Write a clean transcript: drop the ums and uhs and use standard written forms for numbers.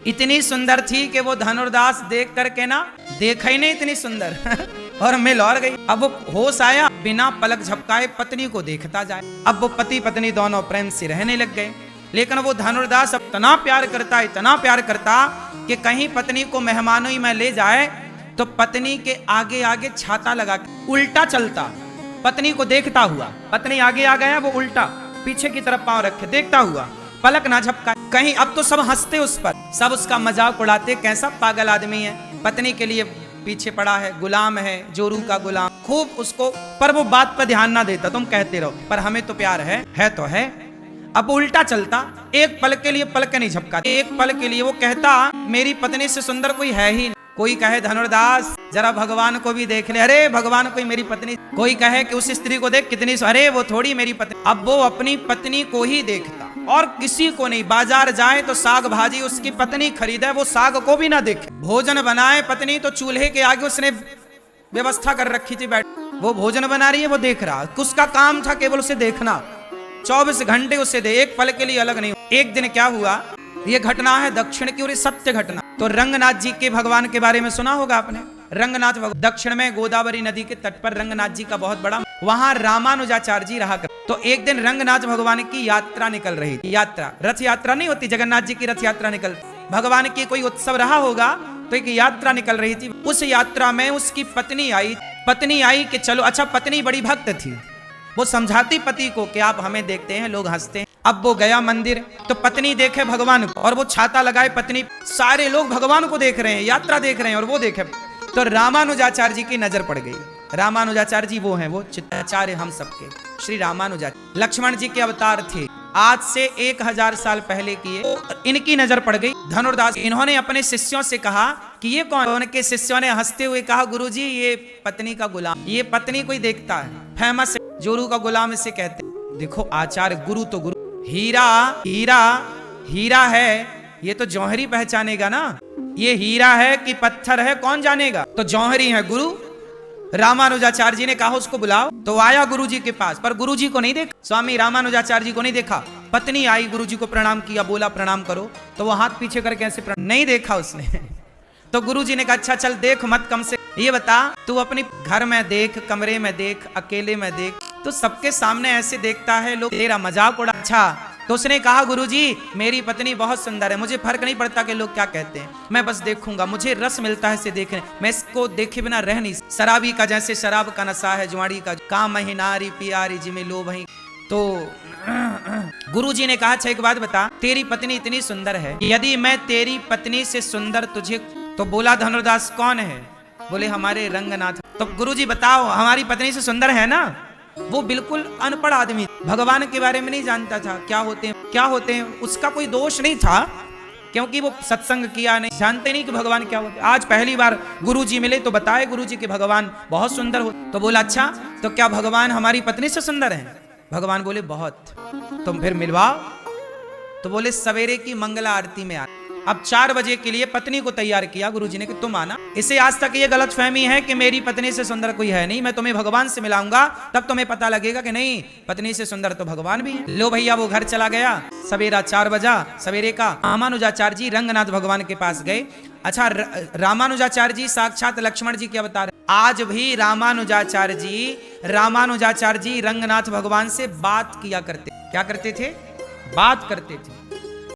इतनी सुंदर थी कि वो धनुर्दास देख करके ना देखा ही नहीं इतनी सुंदर और मिल और गई। अब वो होश आया, बिना पलक झपकाए पत्नी को देखता जाए। अब वो पति पत्नी दोनों प्रेम से रहने लग गए। लेकिन वो धनुर्दास अब इतना प्यार करता कि कहीं पत्नी को मेहमानों में ले जाए तो पत्नी के आगे आगे छाता लगा के उल्टा चलता, पत्नी को देखता हुआ। पत्नी आगे आ गया, वो उल्टा पीछे की तरफ पांव रखे देखता हुआ, पलक ना झपका कहीं। अब तो सब हंसते उस पर, सब उसका मजाक उड़ाते, कैसा पागल आदमी है, पत्नी के लिए पीछे पड़ा है, गुलाम है, जोरू का गुलाम, खूब उसको। पर वो बात पर ध्यान ना देता, तुम कहते रहो पर हमें तो प्यार है तो है। अब उल्टा चलता, एक पल के लिए पलक नहीं झपका, एक पल के लिए वो कहता मेरी पत्नी से सुंदर कोई है ही नहीं। कोई कहे धनुर्दास जरा भगवान को भी देख ले, अरे भगवान कोई मेरी पत्नी। कोई कहे कि उस स्त्री को देख कितनी, अरे वो थोड़ी मेरी पत्नी। अब वो अपनी पत्नी को ही देखता और किसी को नहीं। बाजार जाए तो साग भाजी उसकी पत्नी खरीदे, वो साग को भी ना देखे। भोजन बनाए पत्नी तो चूल्हे के आगे उसने व्यवस्था कर रखी थी, बैठ वो भोजन बना रही है, वो देख रहा। उसका काम था केवल उसे देखना, 24 घंटे उसे दे, एक पल के लिए अलग नहीं। एक दिन क्या हुआ, ये घटना है दक्षिण की और ये सत्य घटना। तो रंगनाथ जी के भगवान के बारे में सुना होगा आपने। रंगनाथ दक्षिण में गोदावरी नदी के तट पर रंगनाथ जी का बहुत बड़ा, वहां रामानुजाचार्य जी रहा कर। तो एक दिन रंगनाथ भगवान की यात्रा निकल रही थी। यात्रा, रथ यात्रा नहीं होती, जगन्नाथ जी की रथ यात्रा निकल, भगवान की कोई उत्सव रहा होगा तो एक यात्रा निकल रही थी। उस यात्रा में उसकी पत्नी आई कि चलो। अच्छा, पत्नी बड़ी भक्त थी, वो समझाती पति को कि आप हमें देखते हैं, लोग हंसते हैं। अब वो गया मंदिर तो पत्नी देखे भगवान को और वो छाता लगाए पत्नी, सारे लोग भगवान को देख रहे हैं, यात्रा देख रहे हैं और वो देखे। तो रामानुजाचार्य जी की नजर पड़ गई। रामानुजाचार्य जी वो हैं, वो चित्ताचार्य हम सबके श्री रामानुजाचार्य, लक्ष्मण जी के अवतार थे, आज से 1000 साल पहले किए। तो इनकी नजर पड़ गई धनुर्दास। इन्होंने अपने शिष्यों से कहा कि ये कौन। उनके शिष्यों ने हंसते हुए कहा गुरुजी ये पत्नी का गुलाम, ये पत्नी कोई देखता है, फेमस जोरू का गुलाम इसे कहते। देखो आचार्य, गुरु तो गुरु, हीरा है, ये तो जौहरी पहचानेगा ना, ये हीरा है कि पत्थर है कौन जानेगा। तो जौहरी है गुरु। रामानुजाचार्य जी ने कहा उसको बुलाओ। तो आया गुरुजी के पास, पर गुरुजी को नहीं देखा, स्वामी रामानुजाचार्य जी को नहीं देखा। पत्नी आई, गुरुजी को प्रणाम किया, बोला प्रणाम करो, तो वो हाथ पीछे करके ऐसे नहीं देखा उसने। तो गुरुजी ने कहा अच्छा चल देख मत, कम से ये बता तू अपने घर में देख, कमरे में देख, अकेले में देख, तो सबके सामने ऐसे देखता है, लोग तेरा मजाक उड़ा। अच्छा, तो उसने कहा गुरुजी मेरी पत्नी बहुत सुंदर है, मुझे फर्क नहीं पड़ता कि लोग क्या कहते हैं, मैं बस देखूंगा, मुझे रस मिलता है इसे देखने, मैं इसको देखे बिना रह नहीं। शराबी का जैसे शराब का नशा है, जुआड़ी का काम ही नारी पियारी जिमे लोभ ही। तो गुरुजी ने कहा अच्छा एक बात बता, तेरी पत्नी इतनी सुंदर है, यदि मैं तेरी पत्नी से सुंदर तुझे। तो बोला धनुर्दास कौन है, बोले हमारे रंगनाथ। तो गुरुजी बताओ हमारी पत्नी से सुंदर है ना। वो बिल्कुल अनपढ़ आदमी, भगवान के बारे में नहीं जानता था, क्या होते हैं, उसका कोई दोष नहीं था क्योंकि वो सत्संग किया नहीं, जानते नहीं कि भगवान क्या होते। आज पहली बार गुरुजी मिले तो बताए गुरुजी कि भगवान बहुत सुंदर हो। तो बोला अच्छा तो क्या भगवान हमारी पत्नी से सुंदर है। भगवान बोले बहुत। तुम फिर मिलवाओ। तो बोले सवेरे की मंगला आरती में आ। अब 4 बजे के लिए पत्नी को तैयार किया गुरुजी ने कि तुम आना। इसे आज तक ये गलत फहमी है कि मेरी पत्नी से सुंदर कोई है नहीं, मैं तुम्हें भगवान से मिलाऊंगा तब तुम्हें पता लगेगा कि नहीं पत्नी से सुंदर तो भगवान भी है। लो भैया वो घर चला गया, सवेरा 4 बजा सवेरे का। रामानुजाचार्य जी रंगनाथ भगवान के पास गए। अच्छा, रामानुजाचार्य जी साक्षात लक्ष्मण जी के अवतार। आज भी रामानुजाचार्य जी रंगनाथ भगवान से बात किया करते। क्या करते थे, बात करते थे।